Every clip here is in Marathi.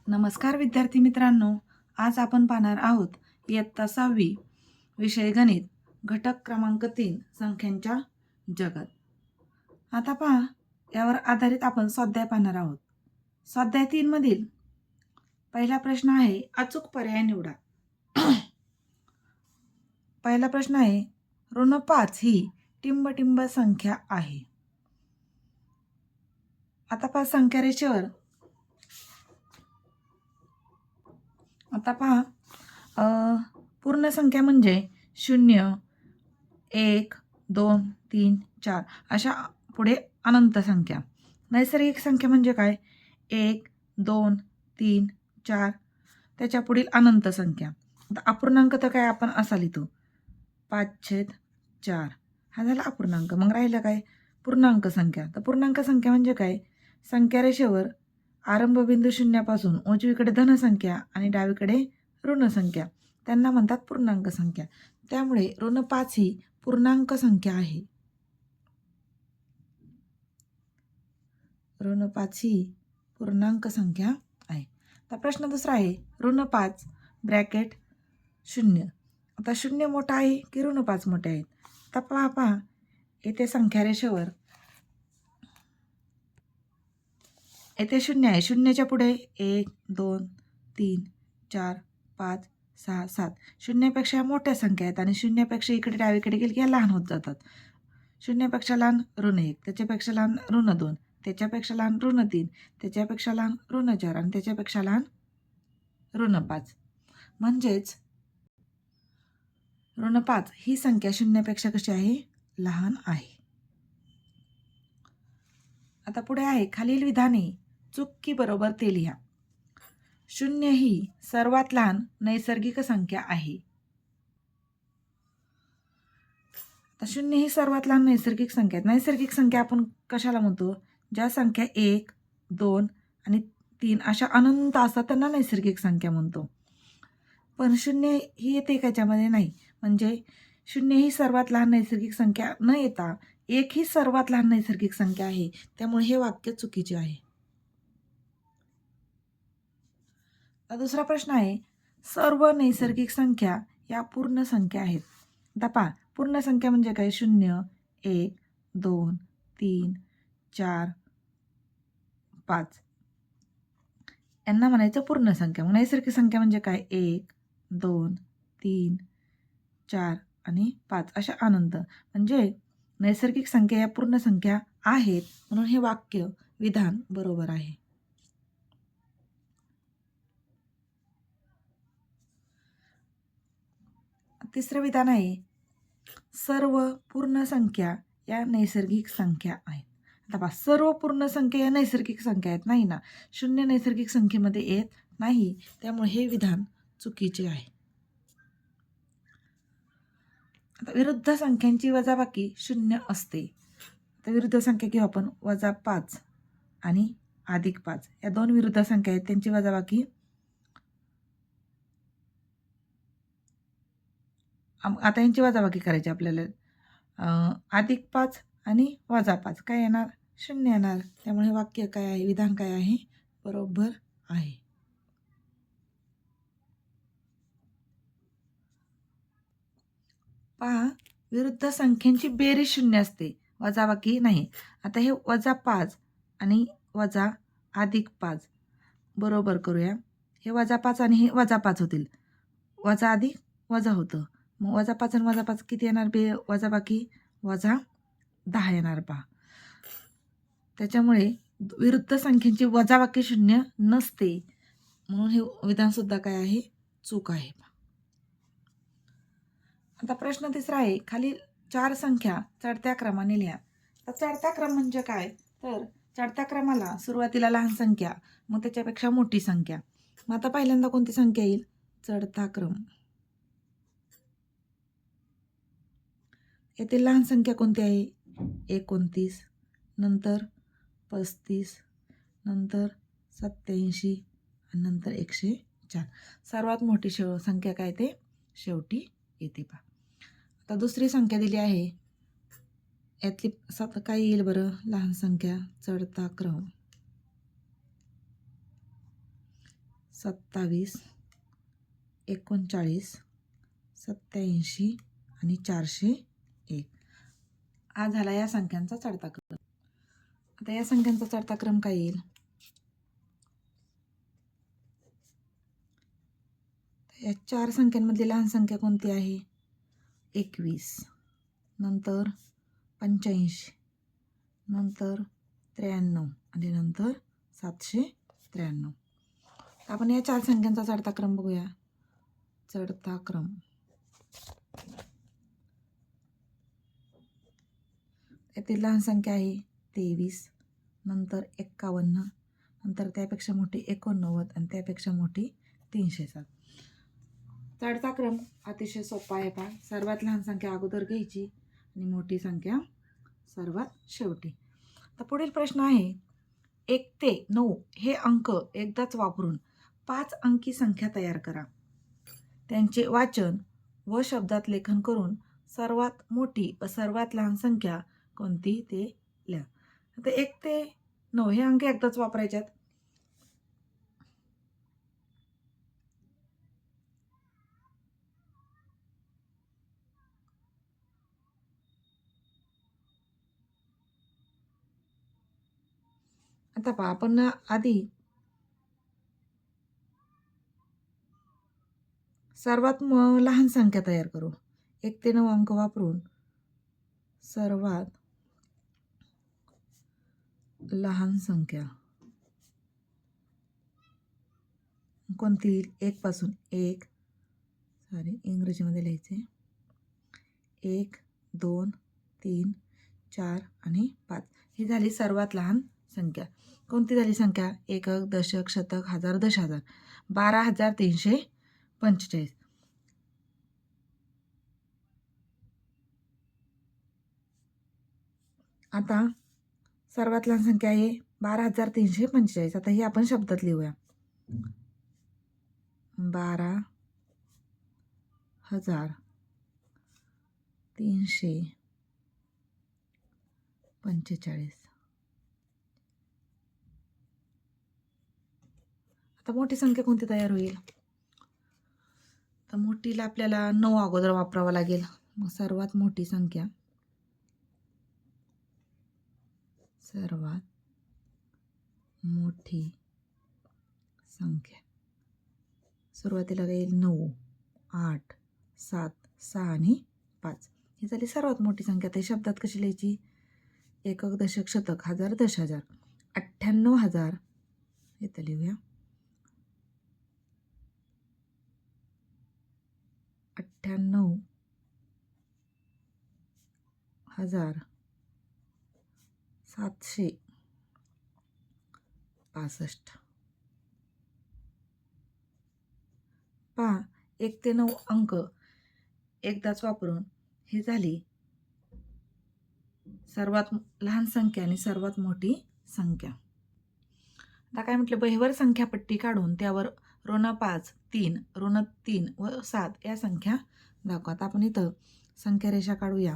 नमस्कार विद्यार्थी मित्रांनो, आज आपण पाहणार आहोत इयत्ता 6वी विषय गणित घटक क्रमांक 3 संख्यांच्या जगात. आता पहा, यावर आधारित आपण स्वाध्याय पाहणार आहोत. स्वाध्याय 3 मधील पहिला प्रश्न आहे अचूक पर्याय निवडा. पहिला प्रश्न आहे ऋण 5 ही टिंबटिंब संख्या आहे. आता पहा संख्या रेषेवर पूर्ण संख्या म्हणजे 0, 1, 2, 3, 4 अशा पुढे अनंत संख्या. नैसर्गिक संख्या म्हणजे काय? 1, 2, 3, 4 त्याच्या पुढील अनंत संख्या. आता अपूर्णांक तर काय आपण असा लिहितो 5/4 हा झाला अपूर्णांक. मग राहिलं काय? पूर्णांक संख्या. तर पूर्णांक संख्या म्हणजे काय? संख्या रेषेवर आरंभ बिंदू शून्यापासून उजवीकडे धन संख्या आणि डावीकडे ऋण संख्या त्यांना म्हणतात पूर्णांक संख्या. त्यामुळे ऋण 5 ही पूर्णांक संख्या आहे. ऋण 5 ही पूर्णांक संख्या आहे. आता प्रश्न दुसरा आहे ऋण 5 ब्रॅकेट 0. आता 0 मोठा आहे की ऋण 5 मोठे आहेत? आता पहा येथे संख्या रेषेवर येथे 0 आहे. 0च्या पुढे 1, 2, 3, 4, 5, 6, 7 शून्यापेक्षा मोठ्या संख्या आहेत आणि शून्यापेक्षा इकडे डावीकडे गेले की लहान होत जातात. शून्यापेक्षा लहान ऋण 1, त्याच्यापेक्षा लहान ऋण 2, त्याच्यापेक्षा लहान ऋण 3, त्याच्यापेक्षा लहान ऋण 4 आणि त्याच्यापेक्षा लहान ऋण 5. म्हणजेच ऋण 5 ही संख्या शून्यापेक्षा कशी आहे? लहान आहे. आता पुढे आहे खालील विधाने चूक की बरोबर ते लिहा. 0 ही सर्वात लहान नैसर्गिक संख्या आहे. आता 0 ही सर्वात लहान नैसर्गिक संख्या आहे. नैसर्गिक संख्या आपण कशाला म्हणतो? ज्या संख्या 1, 2 आणि 3 अशा अनंत असतात त्यांना नैसर्गिक संख्या म्हणतो. पण 0 ही येते त्याच्यामध्ये नाही. म्हणजे 0 ही सर्वात लहान नैसर्गिक संख्या न येता 1 ही सर्वात लहान नैसर्गिक संख्या आहे. त्यामुळे हे वाक्य चुकीचे आहे. दुसरा प्रश्न आहे सर्व नैसर्गिक संख्या या पूर्ण संख्या आहेत. आता पहा पूर्ण संख्या म्हणजे काय? 0, 1, 2, 3, 4, 5 यांना म्हणायचं पूर्ण संख्या. मग नैसर्गिक संख्या म्हणजे काय? 1, 2, 3, 4 आणि 5 अशा अनंत. म्हणजे नैसर्गिक संख्या या पूर्ण संख्या आहेत म्हणून हे वाक्य विधान बरोबर आहे. तिसरं विधान आहे सर्व पूर्ण संख्या या नैसर्गिक संख्या आहेत. आता पहा सर्व पूर्ण संख्या या नैसर्गिक संख्या आहेत नाही ना. 0 नैसर्गिक संख्येमध्ये येत नाही. त्यामुळे हे विधान चुकीचे आहे. आता विरुद्ध संख्यांची वजाबाकी 0 असते. आता विरुद्ध संख्या घेऊ आपण -5 आणि +5 या दोन विरुद्ध संख्या आहेत त्यांची वजाबाकी आता यांची वजाबाकी करायची आपल्याला. +5 आणि -5 काय येणार? 0 येणार. त्यामुळे वाक्य काय आहे? विधान काय आहे? बरोबर आहे. पहा विरुद्ध संख्यांची बेरीज 0 असते, वजाबाकी नाही. आता हे -5 आणि +5 बरोबर करूया. हे -5 आणि हे +5 होतील. वजा अधिक वजा होतं. मग -5 आणि -5 किती येणार? वजाबाकी -10 येणार पहा. त्याच्यामुळे विरुद्ध संख्येची वजाबाकी 0 नसते. म्हणून हे विधानसुद्धा काय आहे? चूक आहे. आता प्रश्न तिसरा आहे खालील 4 संख्या चढत्या क्रमाने लिहा. तर चढता क्रम म्हणजे काय? तर चढत्या क्रमाला सुरुवातीला लहान संख्या मग त्याच्यापेक्षा मोठी संख्या. मग आता पहिल्यांदा कोणती संख्या येईल? चढता क्रम. येथे लहान संख्या कोणती आहे? 29, नंतर 35, नंतर 87 आणि नंतर 104. सर्वात मोठी संख्या काय ते शेवटी येते पहा. आता दुसरी संख्या दिली आहे. यातली काय येईल बरं? लहान संख्या चढता क्रम. 27, 39, 87 आणि 401. हा झाला या संख्यांचा चढता क्रम. आता या संख्यांचा चढता क्रम काय येईल? या 4 संख्यांमधली लहान संख्या कोणती आहे? 21, नंतर 85, नंतर 93 आणि नंतर 793. आपण या 4 संख्यांचा चढता क्रम बघूया. चढता क्रम यातील लहान संख्या आहे 23, नंतर 51, नंतर त्यापेक्षा मोठी 89 आणि त्यापेक्षा मोठी 307. चढता क्रम अतिशय सोपा आहे. पहा, सर्वात लहान संख्या अगोदर घ्यायची आणि मोठी संख्या सर्वात शेवटी. तर पुढील प्रश्न आहे 1 ते 9 हे अंक एकदाच वापरून 5 अंकी संख्या तयार करा. त्यांचे वाचन व शब्दात लेखन करून सर्वात मोठी व सर्वात लहान संख्या कोणती ते लिहा. आता 1 ते 9 हे अंक एकदाच वापरायच्यात. आता पहा, आपण आधी सर्वात लहान संख्या तयार करू. 1 ते 9 अंक वापरून सर्वात लहान संख्या कोणती? 1 पासून 1, इंग्रजीमध्ये लिहायचे 1, 2, 3, 4 आणि 5. ही झाली सर्वात लहान संख्या. कोणती झाली संख्या? एकक, दशक, शतक, हजार, 10,000. 12,345. आता सर्वात लहान संख्या आहे 12,345. आता ही आपण शब्दात लिहूया. 12,345. आता मोठी संख्या कोणती तयार होईल? तर मोठीला आपल्याला 9 अगोदर वापरावा लागेल. मग सर्वात मोठी संख्या सुरुवातीला येईल 9, 8, 7, 6 आणि 5. ही झाली सर्वात मोठी संख्या. ते शब्दात कशी लिहायची? एकक, दशक, शतक, हजार, 10,000. 98,000 इथं लिहूया. 98,765. पहा, 1 ते 9 अंक एकदाच वापरून ही झाली सर्वात लहान संख्या आणि सर्वात मोठी संख्या. आता काय म्हटलं? बहिवर संख्या पट्टी काढून त्यावर -5, 3, -3 व 7 या संख्या दाखवा. आपण इथं संख्या रेषा काढूया.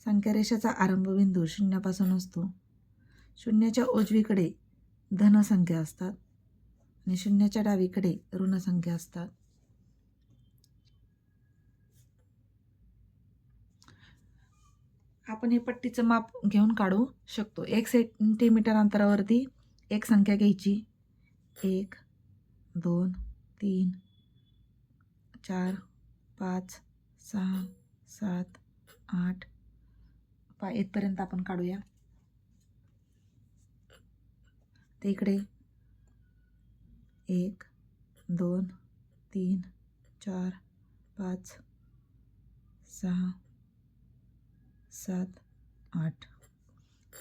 संख्या रेषेचा आरंभबिंदू 0 पासून असतो. 0च्या उजवीकडे धन संख्या असतात आणि 0च्या डावीकडे ऋण संख्या असतात. आपण हे पट्टीचं माप घेऊन काढू शकतो. 1 सेंटीमीटर अंतरावरती एक संख्या घ्यायची. 1, 2, 3, 4, 5, 6, 7, 8 इथपर्यंत आपण काढूया. ते इकडे 1, 2, 3, 4, 5, 6, 7, 8.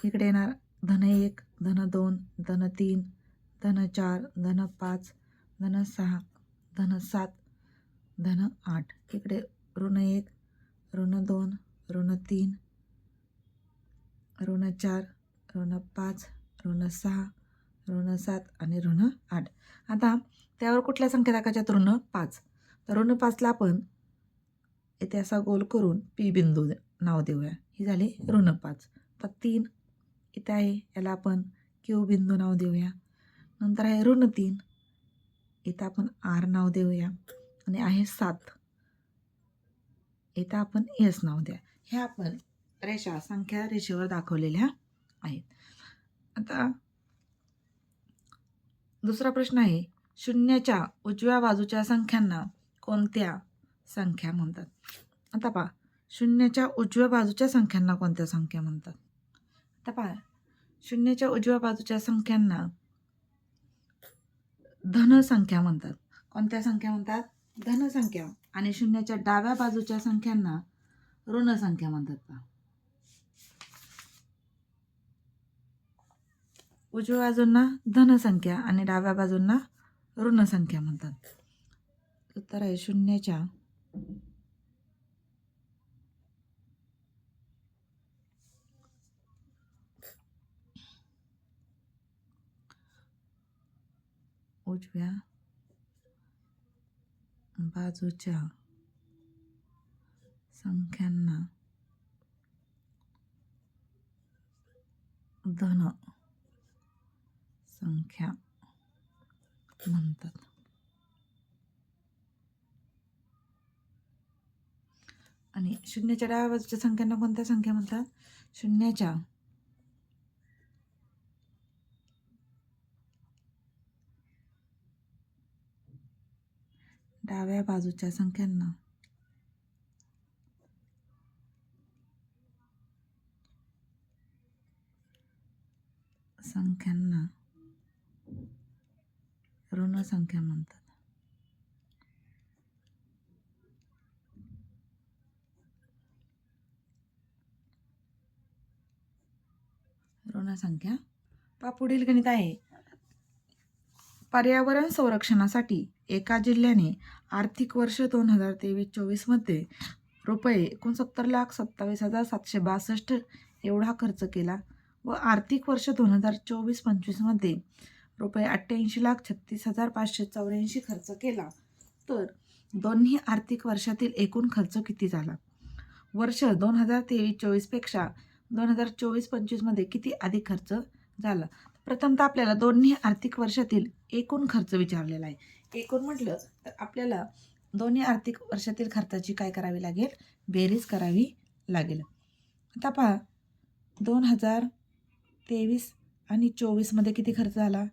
इकडे येणार धन 1, धन 2, धन 3, धन 4, धन 5, धन 6, धन 7, धन 8. इकडे ऋण 1, ऋण 2, ऋण 3, ऋण 4, ऋण 5, ऋण 6, ऋण 7 आणि ऋण 8. आता त्यावर कुठल्या संख्या टाकायच्यात? ऋण 5. तर ऋण 5ला आपण इथे असा गोल करून पी बिंदू नाव देऊया. ही झाली ऋण 5. तर 3 इथे आहे, याला आपण क्यू बिंदू नाव देऊया. नंतर आहे ऋण 3, इथं आपण आर नाव देऊया आणि आहे 7. इथं आपण एस नाव द्या. हे आपण रेषा संख्या रेषेवर दाखवलेल्या आहेत. आता दुसरा प्रश्न आहे, शून्याच्या उजव्या बाजूच्या संख्यांना कोणत्या संख्या म्हणतात? आता पहा, शून्याच्या उजव्या बाजूच्या संख्यांना कोणत्या संख्या म्हणतात? आता पहा, शून्याच्या उजव्या बाजूच्या संख्यांना धनसंख्या म्हणतात. कोणत्या संख्या म्हणतात? धनसंख्या. आणि शून्याच्या डाव्या बाजूच्या संख्यांना ऋणसंख्या म्हणतात. पहा, उजव्या बाजूंना धनसंख्या आणि डाव्या बाजूंना ऋणसंख्या म्हणतात. उत्तर आहे शून्याच्या उजव्या बाजूच्या संख्यांना धन संख्या म्हणतात. आणि शून्याच्या डाव्या बाजूच्या संख्यांना कोणत्या संख्या म्हणतात? शून्याच्या डाव्या बाजूच्या संख्यांना ऋणसंख्या म्हणतात. ऋणसंख्या. पहा, पुढील गणित आहे, पर्यावरण संरक्षणासाठी एका जिल्ह्याने आर्थिक वर्ष 2023-24 मध्ये रुपये 69,27,762 एवढा खर्च केला व आर्थिक वर्ष 2024-25 मध्ये रुपये 88,36,584 खर्च केला, तर दोन्ही आर्थिक वर्षातील एकूण खर्च किती झाला? वर्ष 2023-24 पेक्षा 2024-25 मध्ये किती अधिक खर्च झाला? प्रथमतः आपल्याला दोन्ही आर्थिक वर्षातील एकूण खर्च विचारलेला आहे. एकूण म्हटलं तर आपल्याला दोन्ही आर्थिक वर्षातील खर्चाची काय करावी लागेल? बेरीज करावी लागेल. आता पहा, 2023 आणि 24 मध्ये किती खर्च झाला?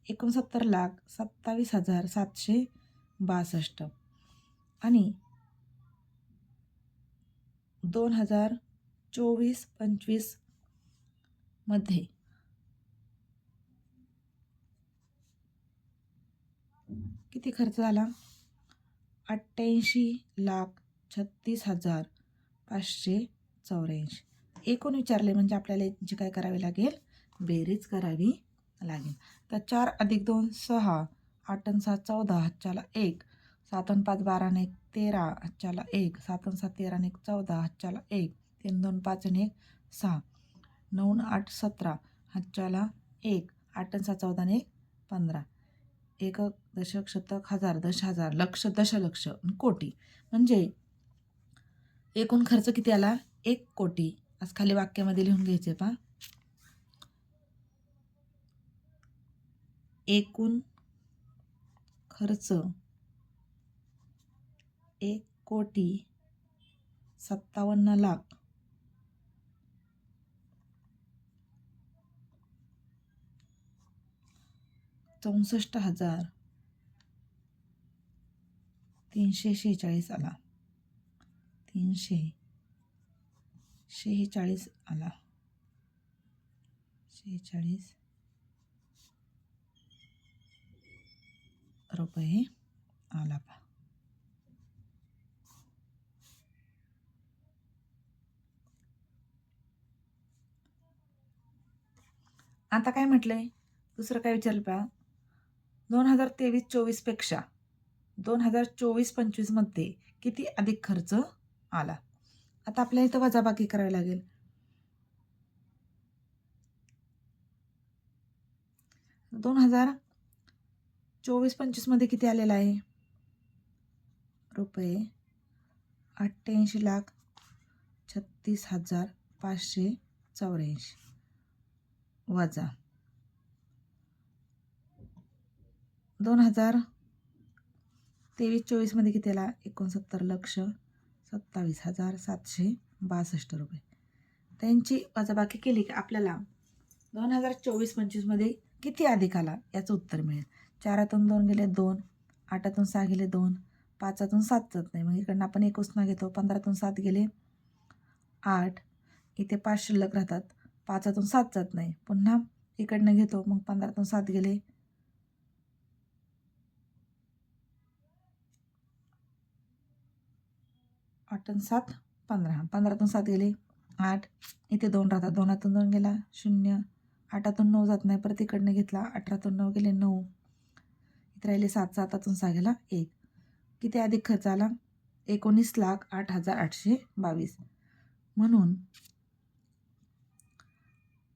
69,27,762 आणि 2024-25 मध्ये किती खर्च झाला? 88,36,584. एकूण विचारले म्हणजे आपल्याला याची काय करावी लागेल? बेरीज करावी लागेल. तर 4 अधिक 2 6, 8 आणि 7 14, हातच्याला 1, 7 आणि 5 12 आणि 1 13, हातच्याला 1, 7 आणि 7 13 आणि 1 14, हातच्याला 1, 3 2 5 आणि 1 6, 9 आणि 8 17, हातच्याला 1, 8 आणि 7 14 आणि 1 15. एकक, दशक, शतक, हजार, 10,000, लक्ष, दशलक्ष, कोटी. म्हणजे एकूण खर्च किती आला? 1 कोटी. आज खाली वाक्यामध्ये लिहून घ्यायचे. पहा, एकूण खर्च 1,57,64,346 आला. 346 आला. 46 रुपये आला. आता काय म्हटलंय? दुसरं काय विचारलं? पहा, 2023-24 पेक्षा 2024-25 मध्ये किती अधिक खर्च आला? आता आपल्याला इथं वजाबाकी करावी लागेल. 2024-25 मध्ये किती आलेला आहे? रुपये 88,36,584 वजा 2024 23-24मध्ये किती आला 69,27,762 रुपये. त्यांची वजाबाकी केली की आपल्याला 2024-25मध्ये किती अधिक आला याचं उत्तर मिळेल. 4तून 2 गेले 2, 8तून 6 गेले 2, 5तून 7 जात नाही, मग इकडनं आपण 1 उसना घेतो. 15तून 7 गेले 8, इथे 5 शिल्लक राहतात. 5तून 7 जात नाही, पुन्हा इकडनं घेतो. मग 15तून 7 गेले 8 आणि 7 15, 15तून 7 गेले 8, इथे 2 राहतात. 2तून 2 गेला 0, 8तून 9 जात नाही, परत इकडनं घेतला. 18तून 9 गेले 9, इथे राहिले 7, 7तून 6 गेला 1. किती अधिक खर्च आला 19,08,822. म्हणून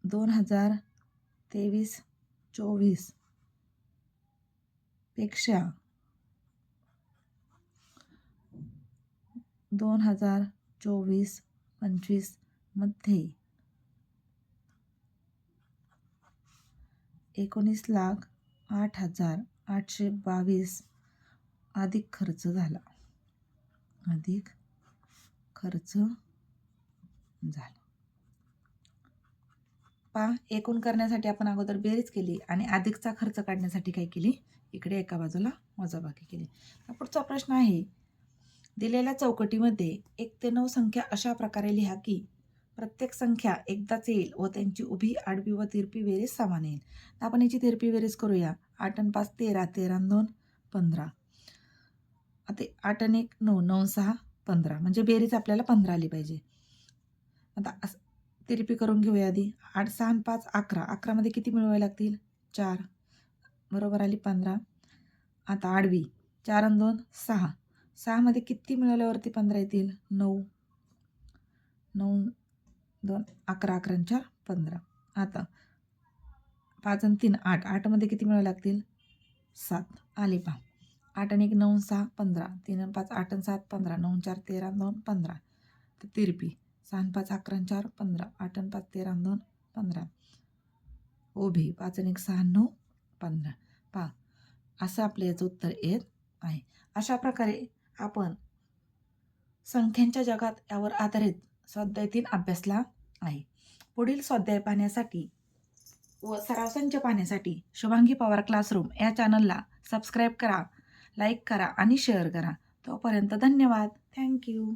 2023-24 पेक्षा 2024-25 मध्ये 19,08,822 अधिक खर्च झाला. अधिक खर्च झाला. एकूण करण्यासाठी आपण अगोदर बेरीज केली आणि अधिकचा खर्च काढण्यासाठी काय केली, इकडे एका बाजूला वजाबाकी केली. पुढचा प्रश्न आहे, दिलेल्या चौकटीमध्ये 1 ते 9 संख्या अशा प्रकारे लिहा की प्रत्येक संख्या एकदाच येईल व त्यांची उभी, आडवी व तिरपी बेरीज समान येईल. आपण याची तिरपी बेरीज करूया. 8 आणि 5 13, 13 आणि 2 15. आता 8 आणि 1 9, 9 6 15, म्हणजे बेरीज आपल्याला 15 आली पाहिजे. आता तिरपी करून घेऊया आधी. 8 6 आणि 5 11, 11मध्ये किती मिळवावे लागतील 4, बरोबर आली 15. आता आडवी 4 आणि 2 6, 6मध्ये किती मिळवल्यावरती 15 येतील 9, 9 2 11, 11 आणि 4 15. आता 5 आणि 3 8, 8मध्ये किती मिळवावे लागतील 7, आले पहा. 8 आणि 1 9 6 15, 3 आणि 5 8 आणि 7 15, 9 आणि 4 13 आणि 2 15. तर तिरपी 6 आणि 5 11 आणि 4 15, 8 आणि 5 13 आणि 2 15. उभी 5 आणि 1 6 आणि 9 15. पहा, असं आपलं याचं उत्तर येत आहे. अशा प्रकारे आपण संख्यांच्या जगात यावर आधारित स्वाध्याय 3 अभ्यासला आहे. पुढील स्वाध्याय पाहण्यासाठी व सराव संच पाहण्यासाठी शुभांगी पवार क्लासरूम या चॅनलला सबस्क्राईब करा, लाईक करा आणि शेअर करा. तोपर्यंत धन्यवाद. थँक्यू.